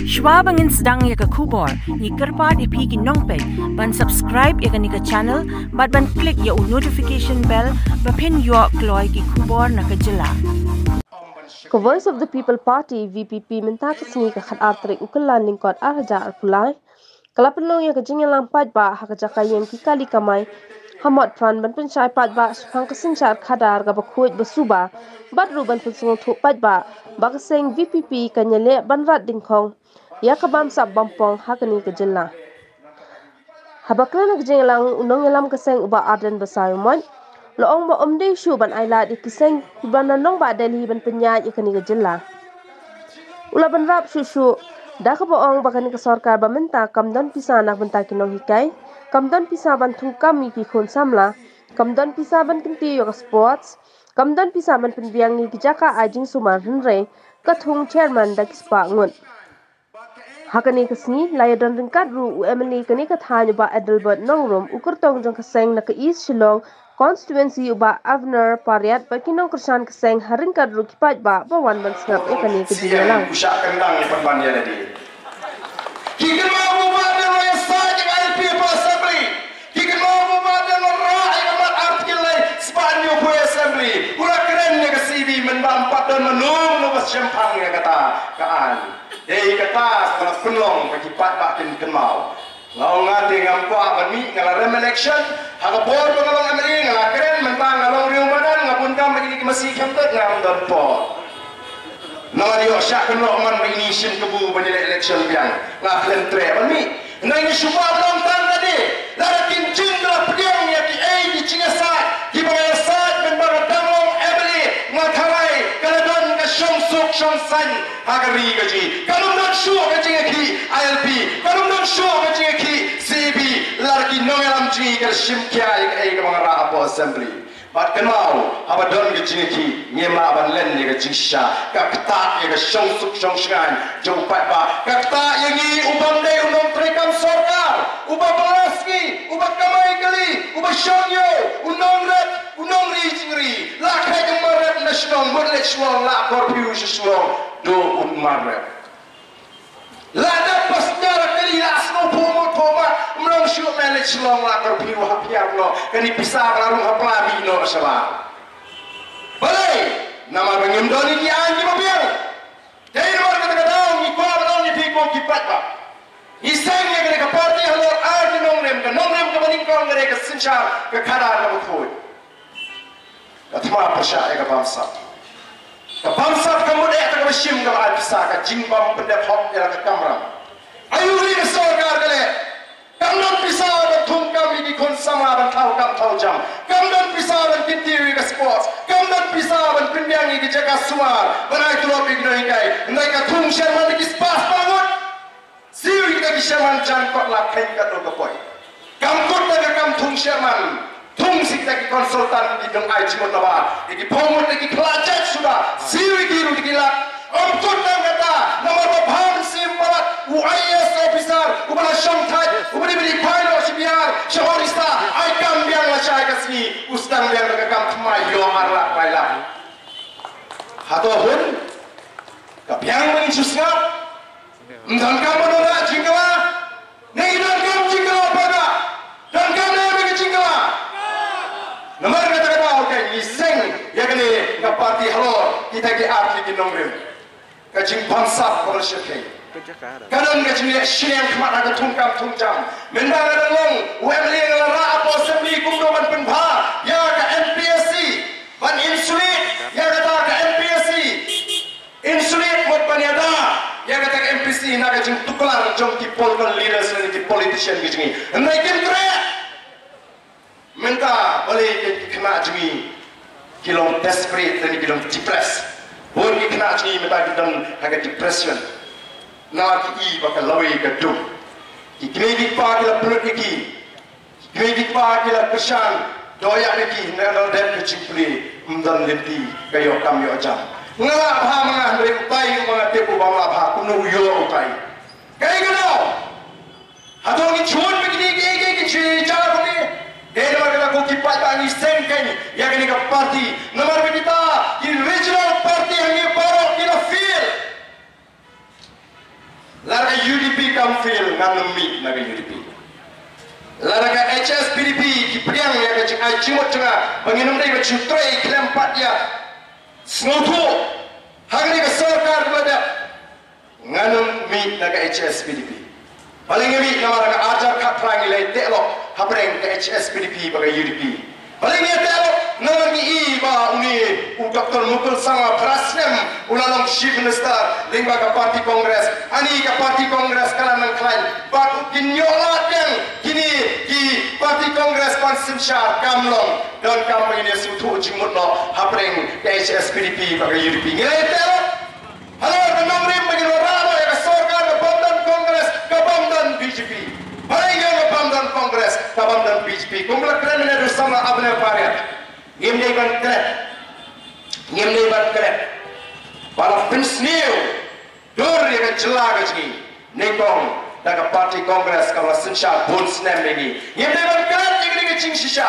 Shwa bangin sedang ya ke kubor, ni kerpat ipi ki nongpek, ban subscribe ya ke ni ke channel, ban klik ya notification bell, bapin yo kloy ki kubor na ke jela. Ko Voice of the People Party VPP minta kesini ke khat artrik ukelan lingkot arja arpulai. Kalapenong ya ke jingin lampat ba hak jakayem ki kali kamai. Hamot pran ban pensyai pat ba supang kesencar kadar ga bakuit basuba. Bat ruban pensung thuk pat ba bakaseng VPP kanyele ban rat dingkong. Ya ke bam sab bampong hakani ke jela. Habaklan ke jingin lang unong yalam keseng uba arden basayumon. Loong mo omde shu ban aila di kiseng ban nong ba Delhi ban penyaj ikani ke jela. Ula ban rap shu dah ke boong bakani ke sarkar ba minta kamdon pisa nak benta kinong hikai, kamdon pisa ban thungkam ki khon samla, kamdon pisa ban kenti yo sports, kamdon pisa ban penbiang ni kijaka ajing sumar renre kathung chairman da kispa ngun. Hakani kesni layadon ringkat ru UMNE kani kathanya ba Adelbert Nongrum ukurtong jong keseng na ke East Shillong constituency uba Avner Pariat bakinong kersan keseng haringkat ru kipat ba bawan ban sengap ikani ke jinalang. Kusak kendang ni perbandian tadi. Kita mau buat dengan yang sah dengan LP Assembly. Kita mau buat dengan rakyat dengan artikel lain sepanjang Assembly. Ulah keren ni ke CV menbampat dan menung nubas sempang ni kata kaan. Kata kalau penolong berkipat bakin kenal. Ngau ngati ngampua bani ngala rem election haga bor pengalong MLA ngala keren mentang ngalong riung badan ngapun kam bagi masih kemtet ngam don por. Nama dia syak kena man initiation kebu bani election biang ngaflen tre bani. Ngai ni suba long tan tadi. Larakin cindra pediang ya ki di cingasat ki bangai sat men baradamong MLA ngakarai kaladon ka song san hagari gaji. Kalau nak show gaji ki ILP, kalau nak show gaji ki CB larki nongelam ji ke simkia ke mangara apa assembly. Bat kenal apa don gaji ki nyema ban len ni gaji sha ka ketak ke song shan jauh pat ba ka ketak yang ni ubang dei undang trekam sarkar ubah balaski ubah kamai kali ubah shongyo unong ri jingri la khai kemaret national model suang la korpiu suang do maret lada pasnyara kali asno poma mlong syu manage long la korpiu hapiar lo kani pisah larung haplabi no sala balai nama bangimdoni di anji mobil dai nomor kata ni ko ba ni piko kipat ba isang ni ke parti halor arti nongrem ke baning kong ke sinchar ke khara na bukhoy atma pasha ke bamsa kamu dek tak bersim kalau ada pisah ke jimbam pendek hok yang ke kamera. Ayu ni ke sarkar kale. Kamu don pisah betung kami di kon sama ban tahu jam. Kamu don pisah ban kintiri ke sports. Kamu don pisah ban pendiangi ke jaga suar. Banai tulop ignoi kai. Ndai ka thung sherman di spas bangun. Siu kita di sherman jangkot lah kain kat lo kepoi. Kamu kot tak kam thung sherman. Tung sik taki konsultan di dong ai cimot laba iki pomot iki pelajat sudah siwi kiru dikilak omkut nang kata nomor babhan simpalat UIS officer ubala shongthai ubali bili pilot sibiar shahorista ai kam biang la chai kasni ustang biang ka kam thmai yo arla paila hato hun ka biang mani susnga mdan kam monora jingala nei dan kam jingala pada dan kam nei jingala nomor kata okay iseng ya kini ke parti halor kita ke arti di nomor ke jing bangsa polisi kadang ke jing siang kemat ada tungkam mendang ada long UMNE ngelara apa assembly kumdoman penbha ya ke NPSC ban insulit ya kata ke NPSC insulit mot paniada ya kata ke MPC na ke jing tuklar jong ki political leaders dan ki politician ke jing ndai kim tre minta boleh kena jemi kilong desperate dan kilong depress boleh kena jemi minta kita agak depression nak i bakal lawi ke dum ikini pa kila pelut iki ikini pa kila kesan doyak iki nak dan kecipli mdan lenti kayo kami ojam ngala pha mangah dari upai mga tepu bama pha kuno yo upai kay gano hatong ni chun begini ke cara ni Demo kita kukipat bagi sengkeng yang ini ke parti nomor kita di regional parti yang ini baru kita feel Lara UDP kamfil ngam meet naga UDP. Lara HSPDP ki priang ya ka cik cimut cenga banginum dai ba cutrai kelempat ya snoto hagri ka sarkar bada nganum meet naga HSPDP. Paling ngi nama naga ajar khatrang ilai telok hapreng ka HSPDP baga UDP. Paling ngi telok nama ngi ba uni Dr. Mukul Sanga Prasnem ulalong Chief Minister lingba ka Parti Kongres ani ka Parti Kongres kalanang klain bak kinyolat yang kini ki Parti Kongres Pansin Syar Kamlong dan kampung ini sutu jimut no hapreng HSPDP baga UDP ngilai telok halo nomrim bagi rama ya ka sorkar ka Bamdan Kongres ka Bamdan BJP paling yang ka Bamdan Kongres ka Bamdan BJP kumpulan keren ini bersama Abner Pariat ngimdai ban keren para pensniu dur ya ka jelaga jini nekong daga Parti Kongres ka Sinsha Bonsnem lagi ngimdai ban keren ini ka cing shisha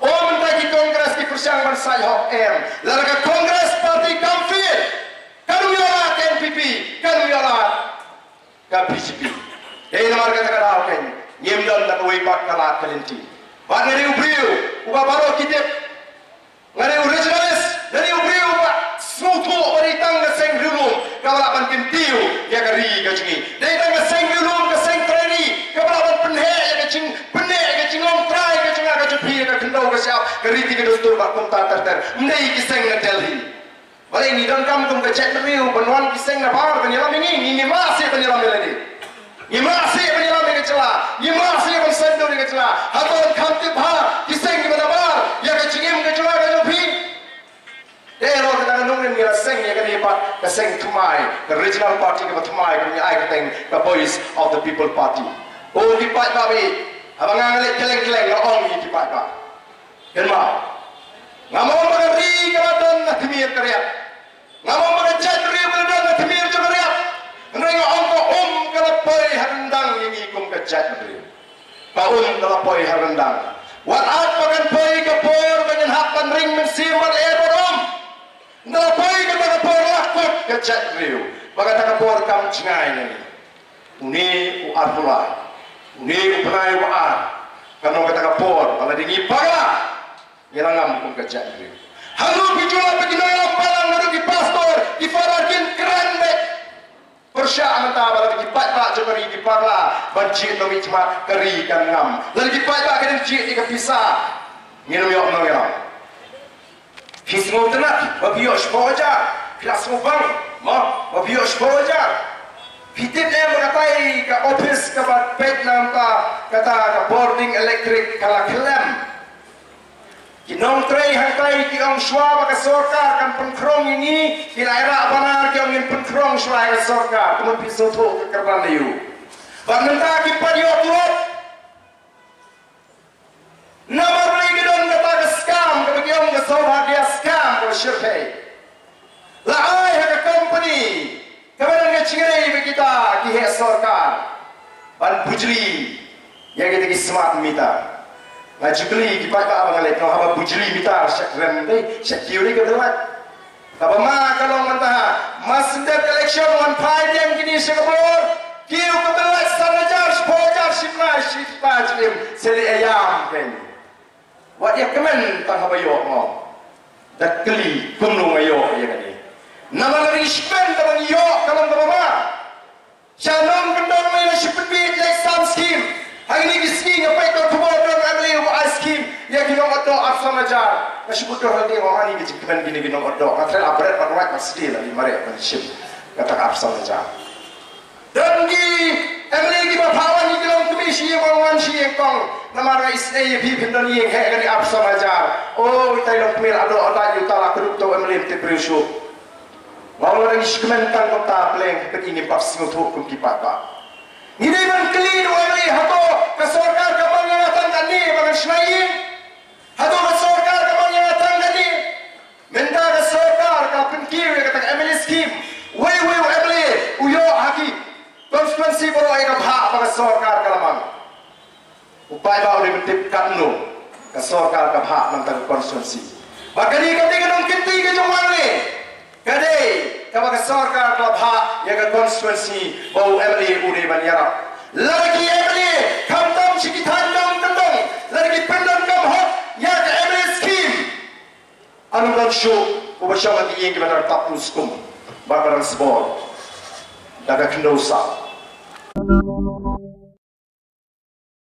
om bagi Kongres di Persiang Bansai Hok M lalu ka Kongres Parti Kamfir kanu yola ke NPP kanu yola ka BJP dari nomor kata oken ngimdon daga wipak kalat kalinti ba ngari ubriu uba baro kitip ngari originalis dari ubriu ba smutu bari tangga seng rilum kabalaban kintiu ya kari gajingi dari tangga seng rilum ka seng treni kabalaban penhe ya gajing penhe gajingong trai gajinga gajupi ka kendau ka siap kari tiga dostur ba kumta terter ndai ki seng na Delhi bari ni dan kam kum ka cek riu banwan ki seng na bar penyelam ini masih penyelam lagi ni masih penyelam ke celah ni masih konsendur ke celah haton kamti bha kiseng ke bar ya ke cingim ke celah ke jopi ro ka nungin ni seng ya ke hebat ke seng thumai the regional party ke thumai ke ni ai ke teng the voice of the people party oh di pat babi abang ngale keleng-keleng la ong di pat ba kenma ngamong bagari ka don na timir karya ngamong bagajat ri don na timir karya nrenga ongko kalapoi harendang yang ikum kejat beliau. Paun kalapoi harendang. Waat pakan poi kapor dengan hakan ring mensiwal erodom. Kalapoi kata kapor lakut kejat beliau. Baga kapor kam cengai ini. Uni uar pula. Uni uperai uar. Karena kata kapor kalau dingi pala. Ngelangam ikum kejat beliau. Halu bijola beginoyong palang naruh di pastor di fararkin keren dek. Persya mentah bala dipat pak jokari diparla banci nomi cuma keri kan ngam lalu dipat pak kena cik ika pisah minum yok no ya hismu tenat babiyo spoja kelas mubang ma babiyo spoja fitip dia berkatai ke office ke pet nampa kata ke boarding elektrik kala kelem kinong tray hantai ki ong shwa ka sorkar kan penkrong ini ilaira banar ki ong penkrong shwa ka sorkar tumun piso tho ka karban liu barnta ki padio turut namar lagi don kata ka scam ka ki ong ka saubagia scam ka shirkai la ai ka company kabaran ka chingai be kita ki he sorkar ban bujri ya kita ki smart meter ngajukli di pak abang alek no haba bujli mitar syak rem dei syak kiuri ke delat kaba ma kalau mentah mas sendep election one five yang kini sekabor kiu ke delat sarajar spojar sipna sipta jim seli ayam kan wat ya kemen tang haba yo ngo dak keli kumnu ayo ya kan nama lari spen tabang yo kalau kaba ma shalom kendang mai sipet like some scheme hari ini kisih ngapai kau tubuh orang ambil ice cream ya kita ngotot asal ajar masih butuh nanti orang ini kejikiman gini kita ngotot ngatren abret pakai pasti lah di mari penship kata asal ajar dan di ambil di bapawan ini kalau komisi yang mawan si yang kong nama rais ini pimpinan yang hek kali asal ajar oh kita yang pemil ada utara keduk tu ambil itu berusuh mau orang kisihman tang kota peleng ini pasti untuk kumkipat pak ini memang kelin wali hato kesorkar kapal yang datang tadi bagan selain hato kesorkar kapal yang datang tadi minta kesorkar kapal kiri kata MLA scheme wei MLA uyo haki konstituensi baru ayam hak bagan kesorkar kalamang upaya baru dibentukkan no kesorkar kapal hak tentang konstituensi bahkan ini ketika nong kinti ke jomang ni kadai kama ka sarkar ka bha ya ka constituency bau MLA ude ban yarap lagi MLA kamtam chikitan dong kandong lagi pendam kam hot ya ka MLA scheme anu ban show ubasyawa di yang gimana tapus kum barang sebor daga kendosa